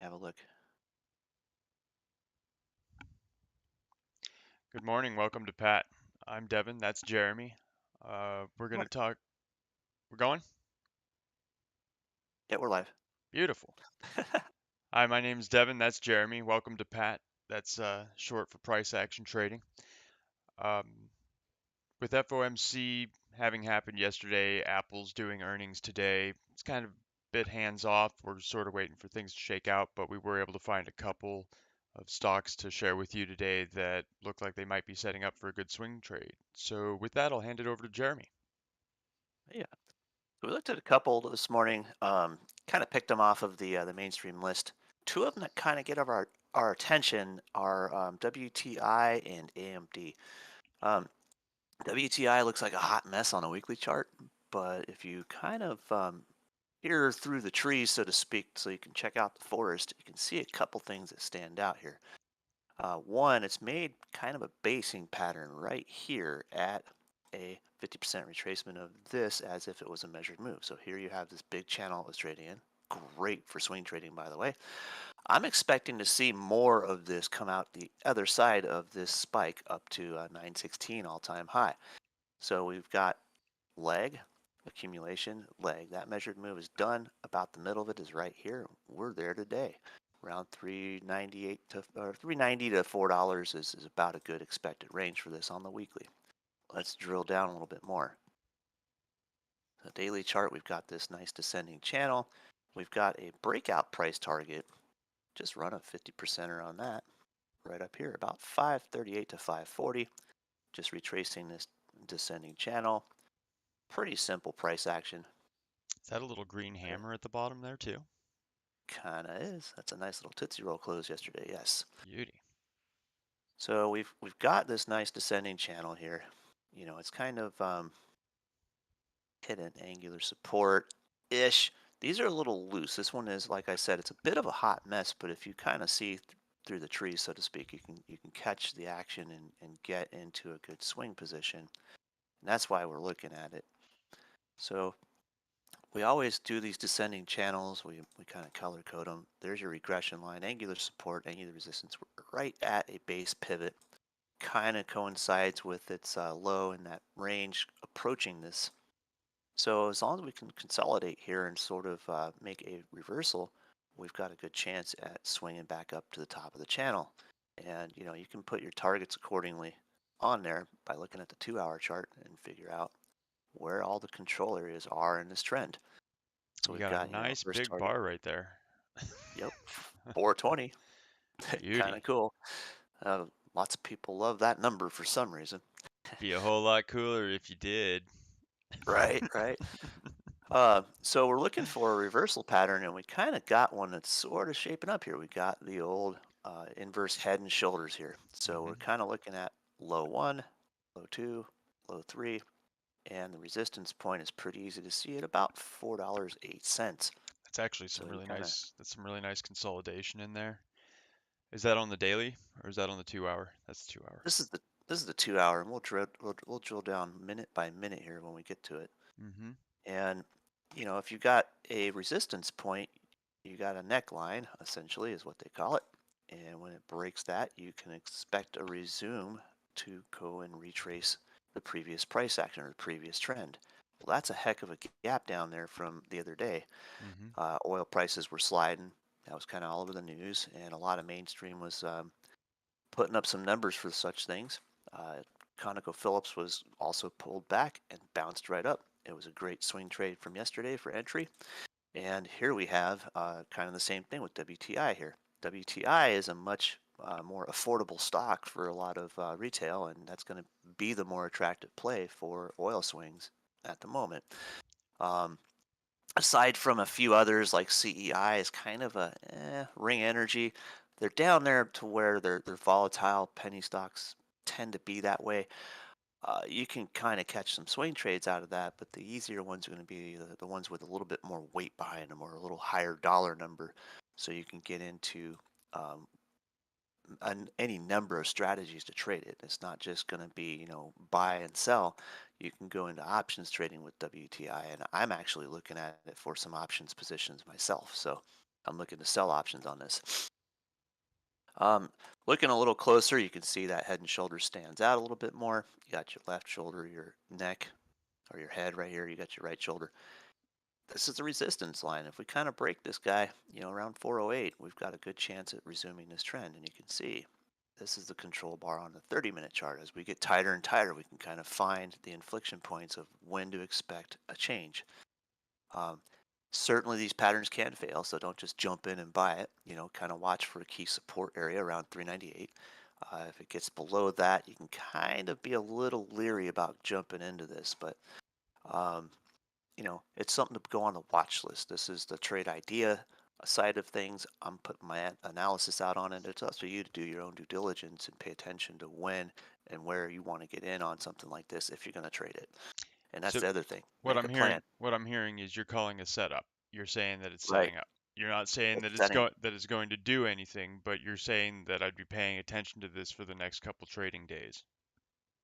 Have a look. Good morning. Welcome to Pat. I'm Devin. That's Jeremy. We're going to Morning. talk. We're going? Yeah, we're live. Beautiful. Hi, my name's Devin. That's Jeremy. Welcome to Pat. That's short for price action trading. Um, with FOMC having happened yesterday, Apple's doing earnings today. It's kind of a bit hands off. We're sort of waiting for things to shake out, but we were able to find a couple of stocks to share with you today that look like they might be setting up for a good swing trade. So, with that, I'll hand it over to Jeremy. Yeah. So we looked at a couple this morning. Kind of picked them off of the mainstream list. Two of them that kind of get our attention are WTI and AMD. Um, WTI looks like a hot mess on a weekly chart, but if you kind of peer through the trees, so to speak, so you can check out the forest, you can see a couple things that stand out here. One, it's made kind of a basing pattern right here at a 50% retracement of this as if it was a measured move. So here you have this big channel it was trading in. Great for swing trading, by the way. I'm expecting to see more of this come out the other side of this spike up to 916 all-time high. So we've got leg, accumulation, leg. That measured move is done. About the middle of it is right here. We're there today. Around 398 to or 390 to $4 is about a good expected range for this on the weekly. Let's drill down a little bit more. The daily chart, we've got this nice descending channel. We've got a breakout price target. Just run a 50%er on that right up here, about 538 to 540. Just retracing this descending channel. Pretty simple price action. Is that a little green hammer at the bottom there too? Kinda is. That's a nice little Tootsie Roll close yesterday, yes. Beauty. So we've got this nice descending channel here. You know, it's kind of hidden angular support-ish. These are a little loose. This one is, like I said, it's a bit of a hot mess, but if you kind of see through the trees, so to speak, you can catch the action and get into a good swing position. And that's why we're looking at it. So we always do these descending channels. We kind of color code them. There's your regression line, angular support, angular resistance. We're right at a base pivot. Kind of coincides with its low in that range approaching this. So as long as we can consolidate here and sort of make a reversal, we've got a good chance at swinging back up to the top of the channel. And you know, you can put your targets accordingly on there by looking at the 2-hour chart and figure out where all the control areas are in this trend. So You we've got a got, you know, nice first big target. bar right there. Yep, 420. Kind Beauty. of cool. Lots of people love that number for some reason. Be a whole lot cooler if you did. Right, right. So we're looking for a reversal pattern, and we kind of got one that's sort of shaping up here. We got the old inverse head and shoulders here. So we're hmm kind of looking at low one, low two, low three, and the resistance point is pretty easy to see at about $4.08. That's actually So some you really kind of nice. That's some really nice consolidation in there. Is that on the daily or is that on the 2 hour? That's the 2 hour. this is the 2 hour, and we'll drill down minute by minute here when we get to it. hmm And you know, if you got a resistance point, you got a neckline, essentially, is what they call it. And when it breaks that, you can expect a resume to go and retrace the previous price action or the previous trend. Well, that's a heck of a gap down there from the other day. hmm Oil prices were sliding. That was kind of all over the news, and a lot of mainstream was putting up some numbers for such things. Uh, ConocoPhillips was also pulled back and bounced right up. It was a great swing trade from yesterday for entry. And here we have kind of the same thing with WTI here. WTI is a much more affordable stock for a lot of retail, and that's going to be the more attractive play for oil swings at the moment. Um, Aside from a few others like CEI is kind of a ring energy. They're down there to where they're volatile. Penny stocks tend to be that way. You can kind of catch some swing trades out of that, but the easier ones are going to be the ones with a little bit more weight behind them or a little higher dollar number. So you can get into um, any number of strategies to trade it. It's not just going to be, you know, buy and sell. You can go into options trading with WTI, and I'm actually looking at it for some options positions myself. So I'm looking to sell options on this. Um, Looking a little closer, you can see that head and shoulders stands out a little bit more. You got your left shoulder, your neck, or your head right here. You got your right shoulder. This is the resistance line. If we kind of break this guy, around 408, we've got a good chance at resuming this trend. And you can see this is the control bar on the 30-minute chart. As we get tighter and tighter, we can kind of find the inflection points of when to expect a change. Um, Certainly, these patterns can fail, so don't just jump in and buy it. Kind of watch for a key support area around 398. If it gets below that, you can kind of be a little leery about jumping into this, but um, it's something to go on the watch list. This is the trade idea side of things. I'm putting my analysis out on it. It's up to you to do your own due diligence and pay attention to when and where you want to get in on something like this if you're going to trade it. And that's So the other thing. what Make I'm a plan. hearing is you're calling a setup. You're saying that it's Right. setting up. You're not saying It's that setting. it's going to do anything, but you're saying that I'd be paying attention to this for the next couple trading days.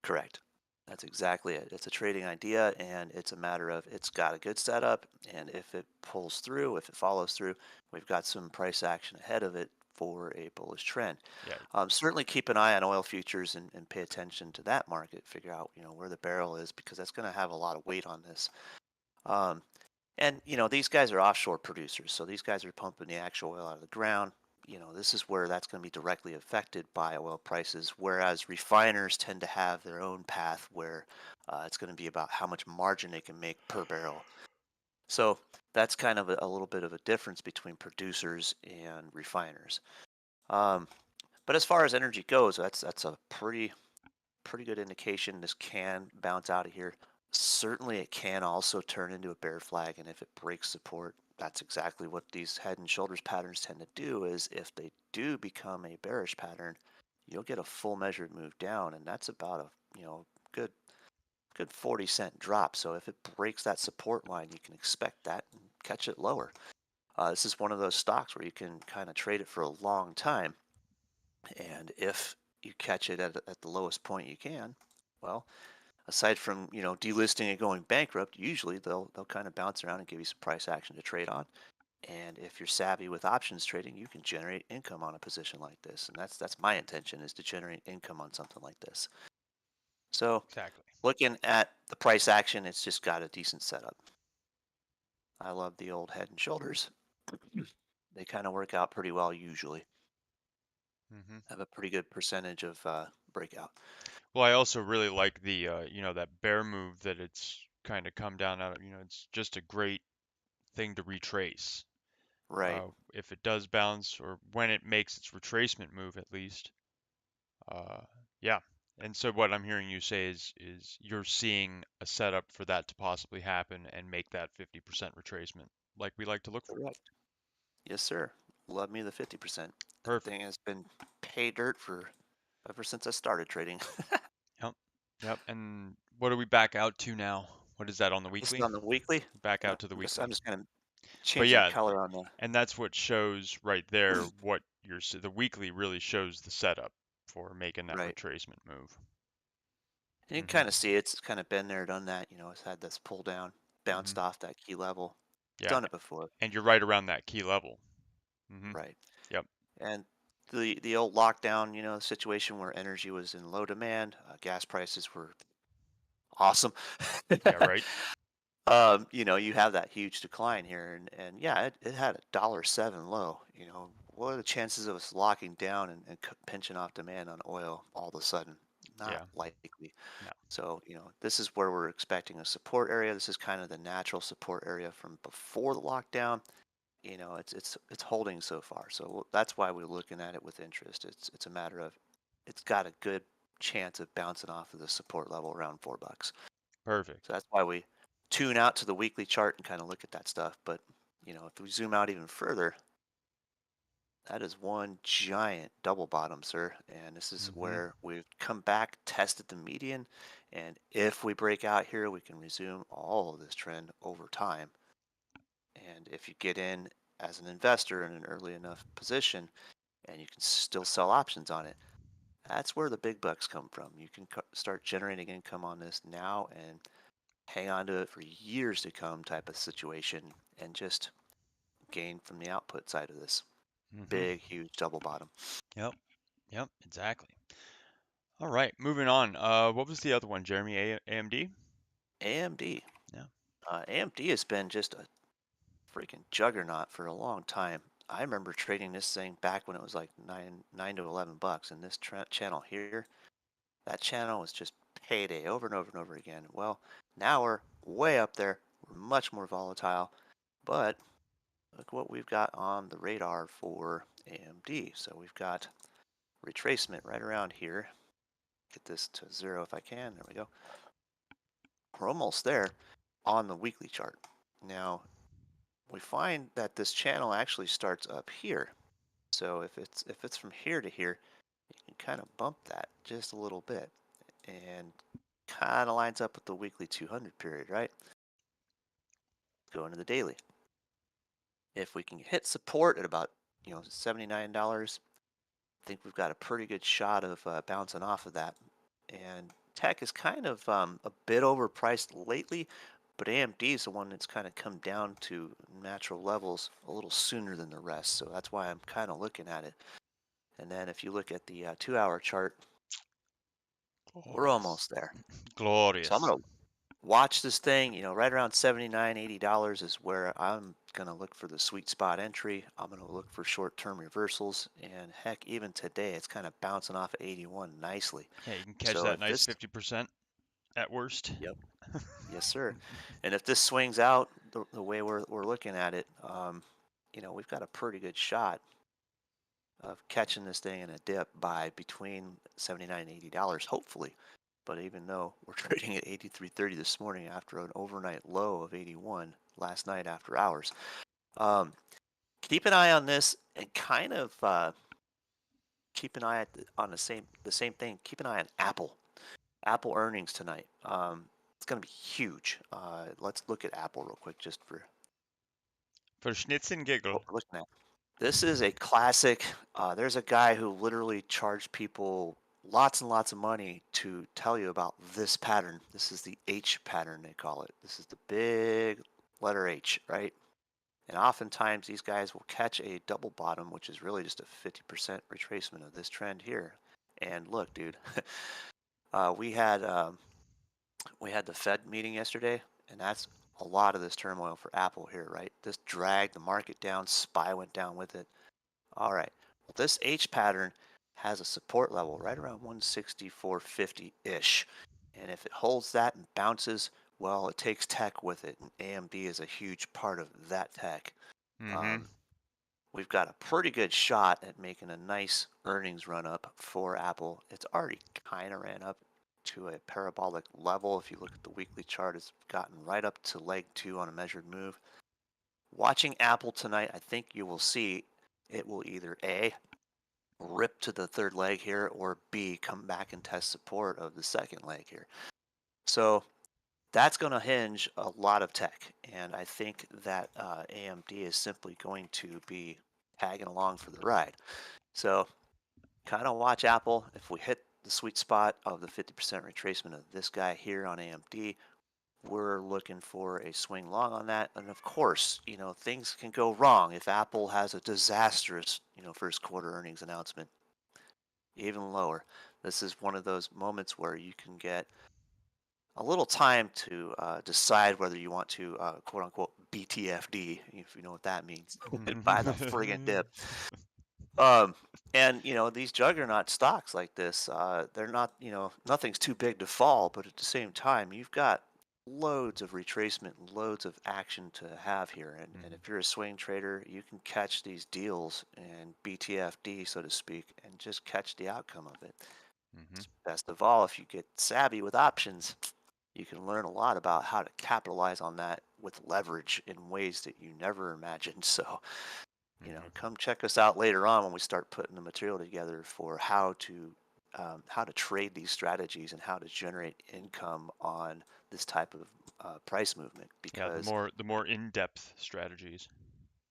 Correct. That's exactly it. It's a trading idea, and it's a matter of it's got a good setup, and if it pulls through, if it follows through, we've got some price action ahead of it for a bullish trend. Yeah, Certainly keep an eye on oil futures and pay attention to that market. Figure out where the barrel is because that's going to have a lot of weight on this. Um, and these guys are offshore producers, so these guys are pumping the actual oil out of the ground. This is where that's going to be directly affected by oil prices, whereas refiners tend to have their own path where it's going to be about how much margin they can make per barrel. So that's kind of a little bit of a difference between producers and refiners. Um, but as far as energy goes, that's a pretty good indication this can bounce out of here. Certainly, it can also turn into a bear flag, and if it breaks support, that's exactly what these head and shoulders patterns tend to do. Is if they do become a bearish pattern, you'll get a full measured move down, and that's about a good 40-cent drop. So if it breaks that support line, you can expect that and catch it lower. This is one of those stocks where you can kind of trade it for a long time, and if you catch it at the lowest point you can, well, aside from delisting and going bankrupt, usually they'll kind of bounce around and give you some price action to trade on. And if you're savvy with options trading, you can generate income on a position like this. And that's my intention is to generate income on something like this. So exactly. looking at the price action, it's just got a decent setup. I love the old head and shoulders. They kind of work out pretty well usually. hmm Have a pretty good percentage of breakout. Well, I also really like the that bear move that it's kind of come down out of. It's just a great thing to retrace. Right. If it does bounce or when it makes its retracement move at least. Uh, yeah. And so what I'm hearing you say is you're seeing a setup for that to possibly happen and make that 50% retracement like we like to look for. Correct. Yes, sir. Love me the 50%. That Perfect. thing has been pay dirt for ever since I started trading. Yep. Yep. And what are we back out to now? What is that on the This is weekly? on the weekly. Back Yeah, out to the I'm weekly. just kind of But changing the yeah, color on the and that's what shows right there what the weekly really shows the setup for making that right. retracement move. And you can Mhm. kind of see it's kind of been there, done that. It's had this pull down, bounced Mhm. off that key level. Yeah. Done it before. And you're right around that key level. Mhm. Right. Yep. And the old lockdown, situation where energy was in low demand, gas prices were awesome. Yeah, right. You have that huge decline here, and yeah, it had $1.07 low. What are the chances of us locking down and pinching off demand on oil all of a sudden? Not Yeah. likely. No. So, this is where we're expecting a support area. This is kind of the natural support area from before the lockdown. It's holding so far. So that's why we're looking at it with interest. It's a matter of it's got a good chance of bouncing off of the support level around $4. Perfect. So that's why we tune out to the weekly chart and kind of look at that stuff. But, if we zoom out even further, that is one giant double bottom, sir. And this is Mhm. where we've come back, tested the median. And if we break out here, we can resume all of this trend over time. And if you get in as an investor in an early enough position and you can still sell options on it, that's where the big bucks come from. You can start generating income on this now and hang on to it for years to come type of situation and just gain from the output side of this. Mhm. Big, huge double bottom. Yep. Yep. Exactly. All right. Moving on. What was the other one, Jeremy? AMD? AMD. Yeah. AMD has been just a freaking juggernaut for a long time. I remember trading this thing back when it was like nine to 11 bucks, and this channel here, that channel was just payday over and over and over again. Well, now we're way up there. We're much more volatile, but look what we've got on the radar for AMD. So we've got retracement right around here. Get this to 0 if I can. There we go. We're almost there on the weekly chart. Now, we find that this channel actually starts up here. So if it's from here to here, you can kind of bump that just a little bit and kind of lines up with the weekly 200 period, right? Go into the daily. If we can hit support at about, $79, I think we've got a pretty good shot of bouncing off of that. And tech is kind of a bit overpriced lately, but AMD is the one that's kind of come down to natural levels a little sooner than the rest. So that's why I'm kind of looking at it. And then if you look at the 2 hour chart, we're Glorious. almost there. So I'm Glorious. going to watch this thing, right around 79, $80 is where I'm going to look for the sweet spot entry. I'm going to look for short-term reversals. And heck, even today, it's kind of bouncing off at 81 nicely. Yeah, you can catch So that if nice this, 50% at worst. yep, yes, sir. And if this swings out the way we're looking at it, we've got a pretty good shot of catching this thing in a dip by between 79 and $80, hopefully. But even though we're trading at 83.30 this morning after an overnight low of 81 last night after hours, um, keep an eye on this and kind of keep an eye on the same thing. Keep an eye on Apple. Apple earnings tonight. It's going to be huge. Let's look at Apple real quick, just for For Schnitz and what Giggle. we're looking at. This is a classic. There's a guy who literally charged people lots and lots of money to tell you about this pattern. This is the H pattern, they call it. This is the big letter H, right? And oftentimes these guys will catch a double bottom, which is really just a 50% retracement of this trend here. And look, dude, uh, we had um, we had the Fed meeting yesterday, and that's a lot of this turmoil for Apple here, right? This dragged the market down. SPY went down with it. All right. Well, this H pattern has a support level right around 164.50-ish. And if it holds that and bounces, well, it takes tech with it. And AMD is a huge part of that tech. Mm-hmm. Um, we've got a pretty good shot at making a nice earnings run up for Apple. It's already kind of ran up to a parabolic level. If you look at the weekly chart, it's gotten right up to leg two on a measured move. Watching Apple tonight, I think you will see it will either A, rip to the third leg here, or B, come back and test support of the second leg here. So that's going to hinge a lot of tech. And I think that AMD is simply going to be tagging along for the ride. So kind of watch Apple. If we hit the sweet spot of the 50% retracement of this guy here on AMD, we're looking for a swing long on that. And of course, things can go wrong if Apple has a disastrous, first quarter earnings announcement, even lower. This is one of those moments where you can get a little time to decide whether you want to, quote unquote, BTFD, if you know what that means, buy the friggin' dip. Um, and these juggernaut stocks like this, they're not, nothing's too big to fall, but at the same time, you've got loads of retracement, and loads of action to have here. And if you're a swing trader, you can catch these deals and BTFD, so to speak, and just catch the outcome of it. Mm-hmm. Best of all, if you get savvy with options, you can learn a lot about how to capitalize on that with leverage in ways that you never imagined. So, Mm-hmm. come check us out later on when we start putting the material together for how to trade these strategies and how to generate income on this type of price movement. Yeah, the Because more in-depth strategies.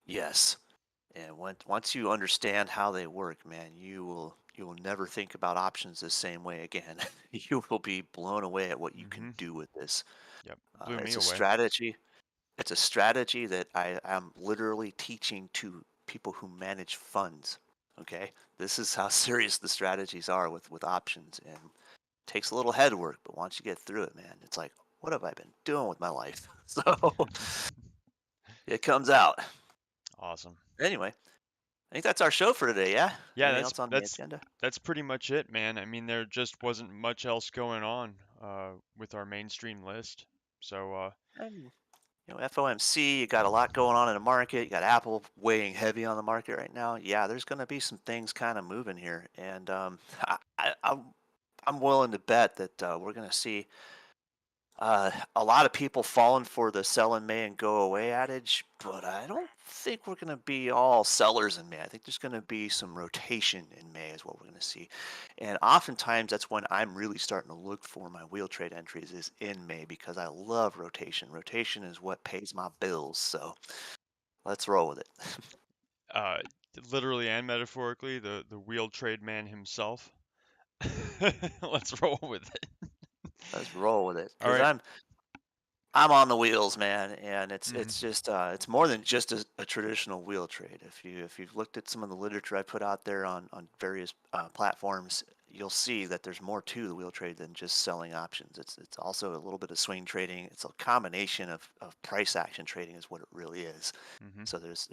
yes, and once you understand how they work, man, you will never think about options the same way again. You will be blown away at what you can Mm-hmm. do with this. Yep. Blew me It's a away. strategy. It's a strategy that I am literally teaching to people who manage funds. Okay, this is how serious the strategies are with options, and takes a little head work, but once you get through it, man, it's like, what have I been doing with my life? So it comes out. Awesome. Anyway, I think that's our show for today. Yeah. Yeah, Anything that's else on the that's agenda? that's pretty much it, man. I mean, there just wasn't much else going on with our mainstream list. So And FOMC, you got a lot going on in the market. You got Apple weighing heavy on the market right now. Yeah, there's going to be some things kind of moving here, and I'm willing to bet that we're going to see a lot of people falling for the sell in May and go away adage, but I don't think we're going to be all sellers in May. I think there's going to be some rotation in May, is what we're going to see. And oftentimes that's when I'm really starting to look for my wheel trade entries is in May because I love rotation. Rotation is what pays my bills. So let's roll with it. uh, literally and metaphorically, the wheel trade man himself. Let's roll with it. Let's roll with it All because right. I'm on the wheels, man, and it's Mm-hmm. it's just it's more than just a traditional wheel trade. If you've looked at some of the literature I put out there on various platforms, you'll see that there's more to the wheel trade than just selling options. It's also a little bit of swing trading. It's a combination of price action trading is what it really is. Mm-hmm. So there's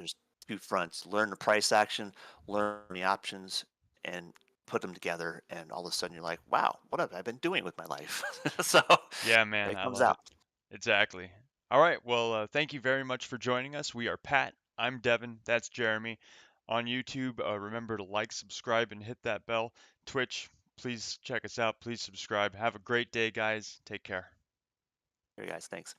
two fronts: learn the price action, learn the options, and put them together, and all of a sudden you're like, wow, what have I been doing with my life? So Yeah, man, it I comes love out. it. Exactly. All right. Well, thank you very much for joining us. We are Pat. I'm Devin. That's Jeremy. On YouTube, remember to like, subscribe, and hit that bell. Twitch, please check us out. Please subscribe. Have a great day, guys. Take care. Here, guys. Thanks.